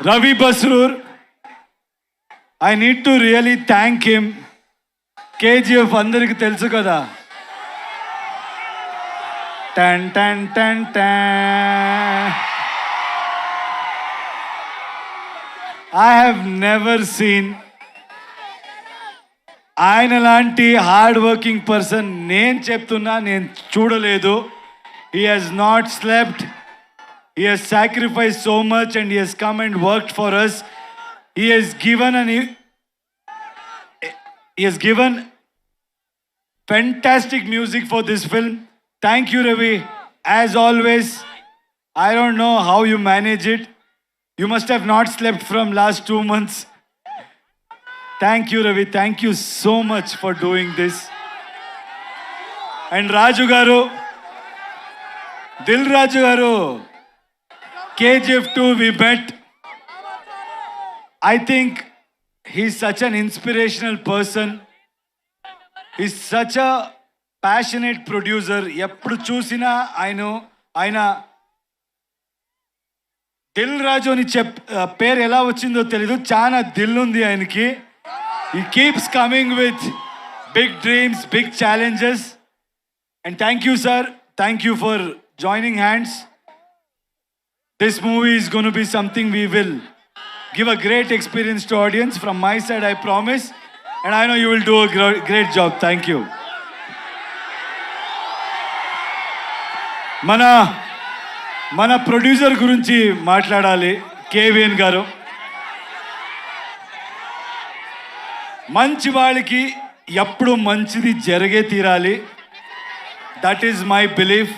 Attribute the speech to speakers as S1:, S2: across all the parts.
S1: Ravi Basroor, I need to really thank him. KGF అందరికి తెలుసు కదా. Tan tan tan tan. I have never seen ఆయన లాంటి hard working person నేను చెప్తున్నా నేను చూడలేదు. He has not slept. He has sacrificed so much and he has come and worked for us. He has given fantastic music for this film. Thank you, Ravi. As always, I don't know how you manage it. You must have not slept from last 2 months. Thank you, Ravi. Thank you so much for doing this. And Raju Garu, Dil Raju Garu, KGF 2 we met. I think he's such an inspirational person. He's such a passionate producer. ఎప్పుడు చూసినా ఆయన దిల్ రాజు అని పేరు ఎలా వచ్చిందో తెలీదు, చాలా దిల్ ఉంది ఆయనకి. He keeps coming with big dreams, big challenges. And thank you, sir. Thank you for joining hands. This movie is going to be something we will give a great experience to audience. From my side, I promise. And I know you will do a great job. Thank you. మన producer గురించి మాట్లాడాలి. KVN గారు మంచి వాళ్ళకి ఎప్పుడు మంచిది జరిగే తీరాలి. That is my belief.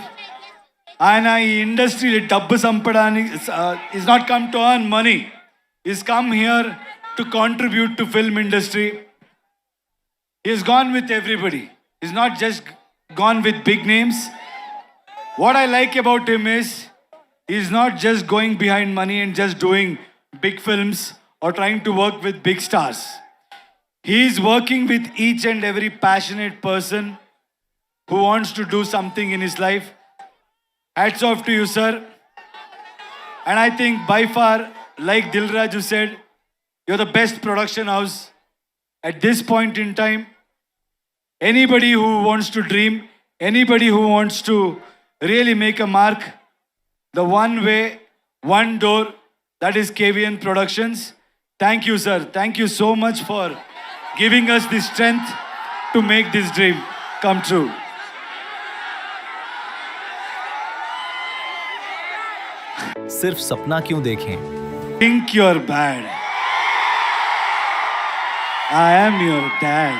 S1: ఆయన ఈ ఇండస్ట్రీ డబ్బు సంపడానికి is not come to earn money, is come here to contribute to film industry. Is gone with everybody, is not just gone with big names. What I like about him is he's not just going behind money and just doing big films or trying to work with big stars. He's working with each and every passionate person who wants to do something in his life. Hats off to you, sir. And I think by far, like Dil Raju said, you're the best production house at this point in time. Anybody who wants to dream, anybody who wants to really make a mark, the one way, one door, that is KVN Productions. Thank you, sir. Thank you so much for giving us the strength to make this dream come true.
S2: सिर्फ सपना क्यों देखें?
S1: Think you're bad. I am your dad.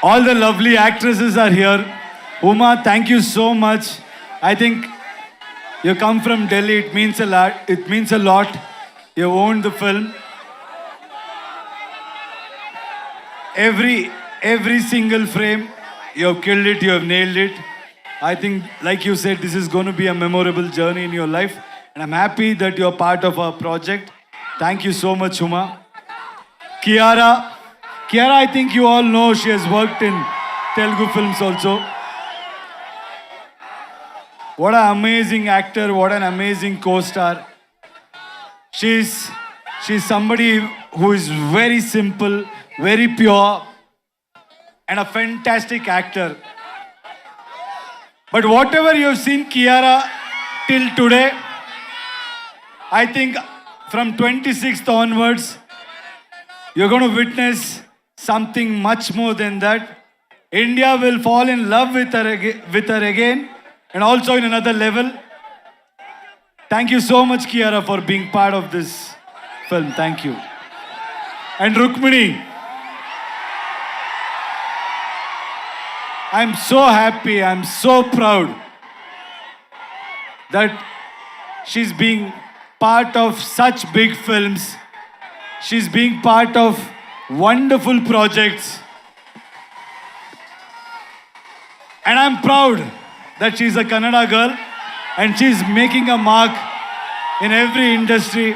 S1: All the lovely actresses are here. Uma, thank you so much. I think you come from Delhi. It means a lot. It means a lot. You owned the film. Every single frame, you have killed it. You have nailed it. I think, like you said, this is going to be a memorable journey in your life. And I'm happy that you're part of our project. Thank you so much, Uma. Kiara, I think you all know she has worked in Telugu films also. What an amazing actor, what an amazing co-star. She's somebody who is very simple, very pure, and a fantastic actor. But whatever you have seen Kiara till today, I think from 26th onwards, you're going to witness something much more than that. India will fall in love with her again, and also in another level. Thank you so much, Kiara, for being part of this film. Thank you. And Rukmini, I'm so happy, I'm so proud that she's being part of such big films. She's being part of wonderful projects. And I'm proud that she's a Kannada girl and she's making a mark in every industry.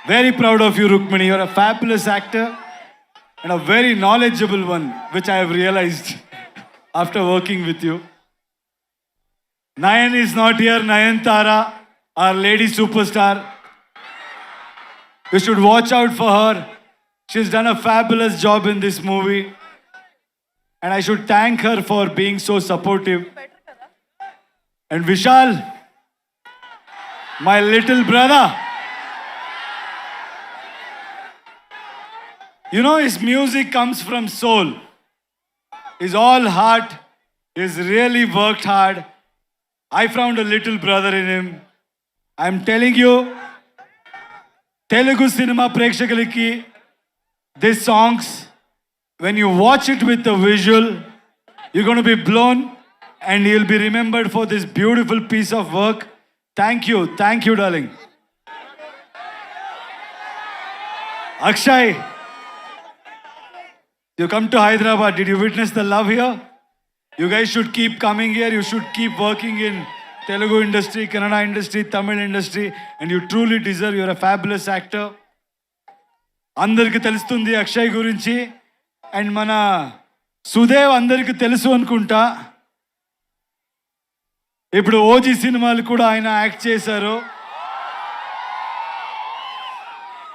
S1: Very proud of you, Rukmini. You're a fabulous actor and a very knowledgeable one, which I have realized after working with you. Nayan is not here. Nayantara, our lady superstar. You should watch out for her. She's done a fabulous job in this movie. And I should thank her for being so supportive. And Vishal, my little brother. You know, his music comes from soul. He's all heart. He's really worked hard. I found a little brother in him. I'm telling you, Telugu cinema prekshakaliki, these songs, when you watch it with the visual, you're going to be blown and you'll be remembered for this beautiful piece of work. Thank you, darling. Akshay, you come to Hyderabad. Did you witness the love here? You guys should keep coming here. You should keep working in Telugu industry, Kannada industry, Tamil industry, and you truly deserve. You're a fabulous actor. అందరికి తెలుస్తుంది అక్షయ్ గురించి and మన సుదేవ్ అందరికి తెలుసు అనుకుంటా. ఇప్పుడు OG సినిమాలు కూడా ఆయన యాక్ట్ చేశారు.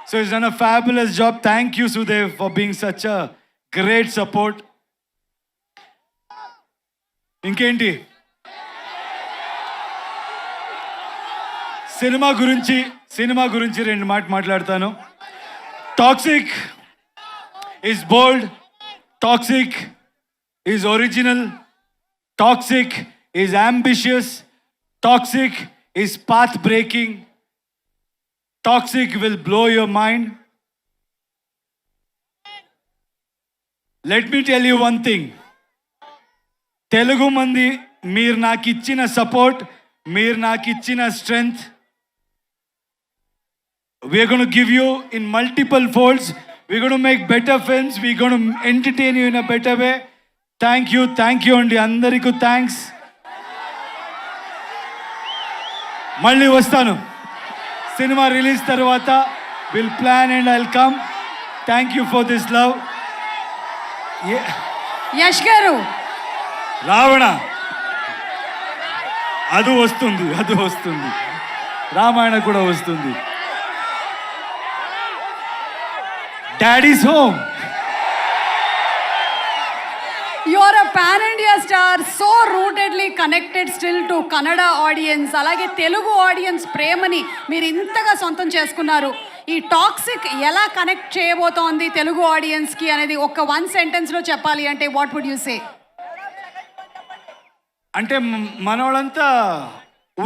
S1: So it's done a fabulous job. Thank you Sudev for being such a great support. ఇంకేంటి సినిమా గురించి రెండు మాట్లాడతాను. Toxic is bold, toxic is original, toxic is ambitious, toxic is path breaking, toxic will blow your mind. Let me tell you one thing. Telugu మంది, మీరు నాకు ఇచ్చిన support, మీరు నాకు ఇచ్చిన strength, we're going to give you in multiple folds. We're going to make better films. We're going to entertain you in a better way. Thank you అండి అందరికీ thanks. మళ్ళీ వస్తాను సినిమా రిలీజ్ తర్వాత. Will plan and I'll come. Thank you for this love.
S3: Yash garu,
S1: Ravana అది వస్తుంది, రామాయణ కూడా వస్తుంది. Daddy's home.
S3: you are a pan India star, so rootedly connected still to Kannada audience. అలాగే తెలుగు ఆడియన్స్ ప్రేమని మీరు ఇంతగా సొంతం చేసుకున్నారు. ఈ టాక్సిక్ ఎలా కనెక్ట్ చేయబోతోంది తెలుగు ఆడియన్స్కి అనేది ఒక వన్ సెంటెన్స్లో చెప్పాలి అంటే వాట్ వుడ్ యూ సే?
S1: అంటే మనోళ్ళంతా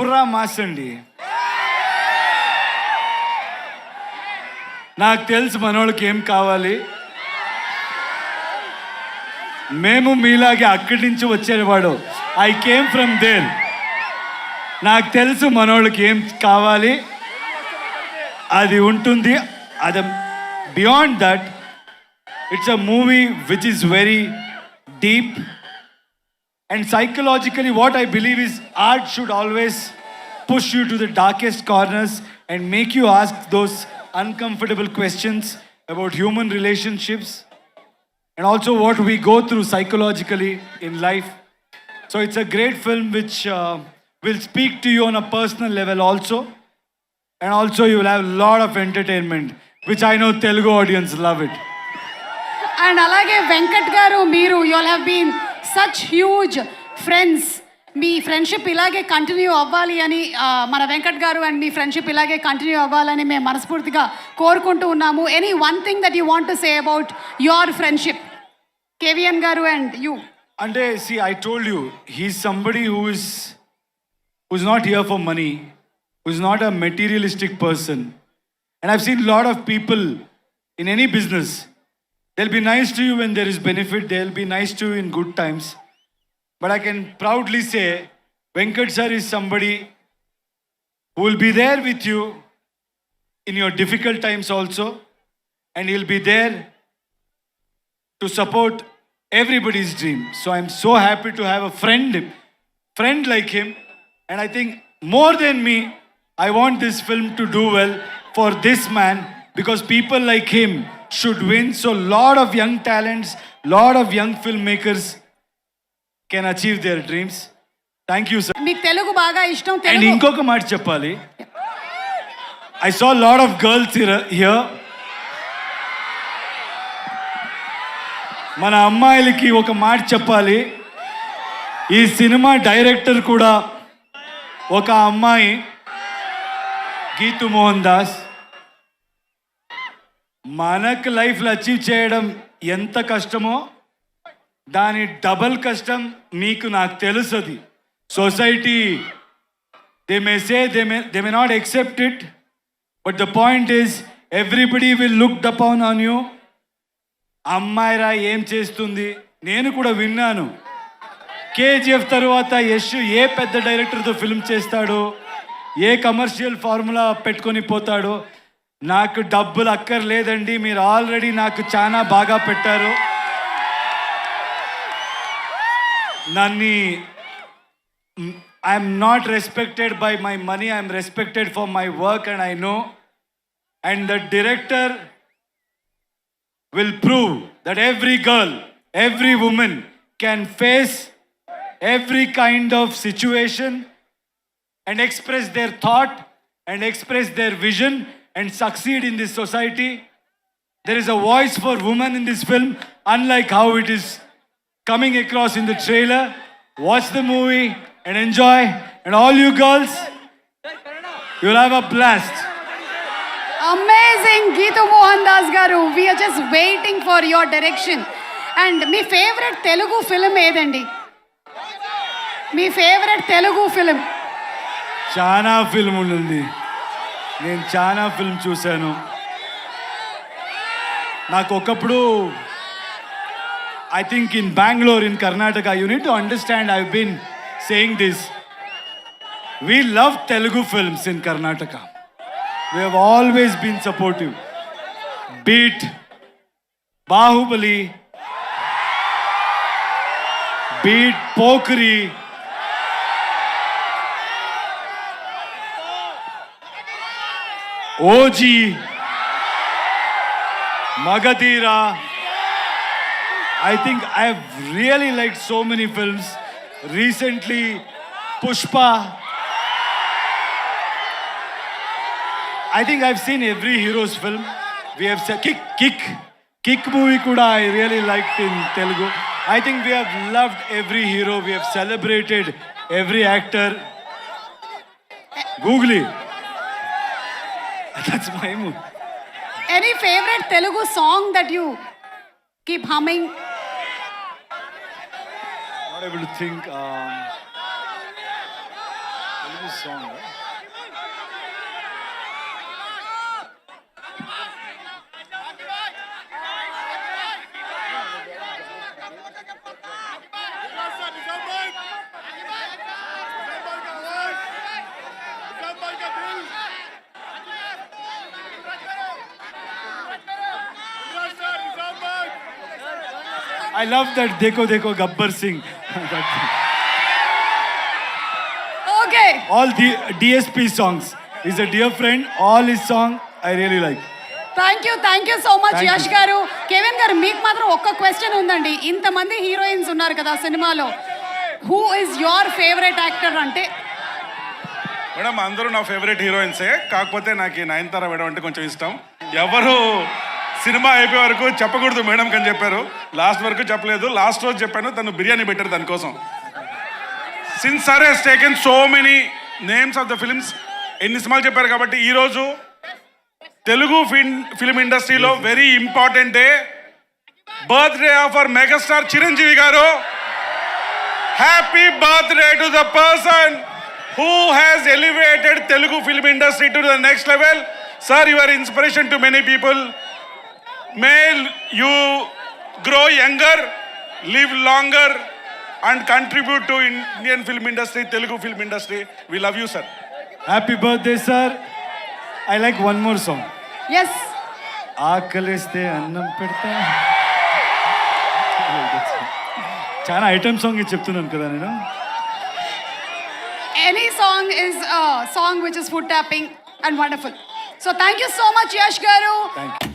S1: ఉర్రా మాస్ అండి. నాకు తెలుసు మనోళ్ళకి ఏం కావాలి. మేము మీలాగే అక్కడి నుంచి వచ్చేవాడు. I came from there. నాకు తెలుసు మనోళ్ళకి ఏం కావాలి, అది ఉంటుంది. అది beyond that it's a movie which is very deep. And psychologically, what I believe is art should always push you to the darkest corners and make you ask those uncomfortable questions about human relationships and also what we go through psychologically in life. So it's a great film which will speak to you on a personal level also. And also you will have a lot of entertainment, which I know Telugu audience love it.
S3: And అలాగే వెంకట్ గారు, మీరు you all have been such huge friends. మీ friendship ఇలాగే continue అవ్వాలి అని, మన Venkat garu and మీ friendship ఇలాగే continue అవ్వాలని మేము మనస్ఫూర్తిగా కోరుకుంటూ ఉన్నాము. Any one thing that you want to say about your friendship, KVN garu and you?
S1: అంటే see, I told you, he's somebody who's not here for money, who's not a materialistic person. And I've seen a lot of people in any business. They'll be nice to you when there is benefit. They'll be nice to you in good times. But I can proudly say, Venkat sir is somebody who will be there with you in your difficult times also. And he'll be there to support everybody's dream. So I'm so happy to have a friend like him. And I think more than me, I want this film to do well for this man, because people like him should win. So lot of young talents, lot of young filmmakers can achieve their dreams. Thank you sir.
S3: మీకు తెలుగు బాగా ఇష్టం.
S1: And
S3: Telugu
S1: ఇంకొక మాట చెప్పాలి. I saw lot of girls here. మన అమ్మాయిలకి ఒక మాట చెప్పాలి. ఈ సినిమా డైరెక్టర్ కూడా ఒక అమ్మాయి, గీతు మోహన్ దాస్. మనకు లైఫ్లో అచీవ్ చేయడం ఎంత కష్టమో దాని డబల్ కష్టం మీకు నాకు తెలుస్తుంది. Society they may say they may not accept it, but the point is everybody will look upon on you. అమ్మాయిరా ఏం చేస్తుంది, నేను కూడా విన్నాను. కేజీఎఫ్ తర్వాత యశ్ ఏ పెద్ద డైరెక్టర్తో ఫిల్మ్ చేస్తాడో, ఏ కమర్షియల్ ఫార్ములా పెట్టుకొని పోతాడో. నాకు డబ్బులు అక్కర్లేదండి, మీరు ఆల్రెడీ నాకు చాలా బాగా పెట్టారు. నన్ను I'm not respected by my money, I'm respected for my work and I know. And the director will prove that every girl, every woman can face every kind of situation and express their thought and express their vision and succeed in this society. There is a voice for women in this film, unlike how it is coming across in the trailer. Watch the movie and enjoy. And all you girls, you'll have a blast.
S3: Amazing Geethu Mohan Das గారు. We're just waiting for your direction. And మీ favourite Telugu film ఏదండి? మీ favourite Telugu film?
S1: చాలా film ఉంది, నేను చాలా film చూశాను. నాకు ఒకప్పుడు I think in Bengaluru, in Karnataka, you need to understand, I been saying this, we love Telugu films in Karnataka. We have always been supportive. Beat Bahubali, beat Pokri, OG, Magadira. I think I have really liked so many films. Recently, Pushpa. I think I've seen every hero's film. We have said Kick movie kuda I really liked in Telugu. I think we have loved every hero. We have celebrated every actor. Googly. That's my mood.
S3: Any favorite Telugu song that you keep humming?
S1: Not able to think. Telugu song. Right? I love that Dekho Dekho Gabbar Singh.
S3: Okay.
S1: All the DSP songs. He's a dear friend. All his song I really like.
S3: Thank you so much
S1: Thank
S3: Yash
S1: you.
S3: గారు. Kevin గారు, మీకు మాత్రం ఒక్క question ఉందండి. ఇంతమంది heroines ఉన్నారు కదా సినిమాలో, who is your favourite actor అంటే?
S4: మేడం అందరూ నా ఫేవరెట్ హీరోయిన్సే, కాకపోతే నాకు ఈ నయనతార మేడం అంటే కొంచెం ఇష్టం. ఎవరు సినిమా అయిపోయే వరకు చెప్పకూడదు మేడం అని చెప్పారు, లాస్ట్ వరకు చెప్పలేదు. లాస్ట్ రోజు చెప్పాను, తను బిర్యానీ పెట్టారు దానికోసం. Since sir he's taken so many names of the films, ఎన్ని సినిమాలు చెప్పారు కాబట్టి ఈరోజు తెలుగు ఫిల్మ్ ఇండస్ట్రీలో very important day, birthday of our megastar Chiranjeevi గారు. Happy birthday to the person who has elevated Telugu film industry to the next level. Sir, you are inspiration to many people. May you grow younger, live longer and contribute to Indian film industry, Telugu film industry. We love you, sir.
S1: Happy birthday, sir. I like one more song.
S3: Yes.
S1: ఆకలిస్తే అన్నం పెడతా. చాలా item song చెప్తున్నాను కదా నేను.
S3: Any song is a song which is foot tapping and wonderful. So thank you so much, Yash Garu.
S1: Thank you.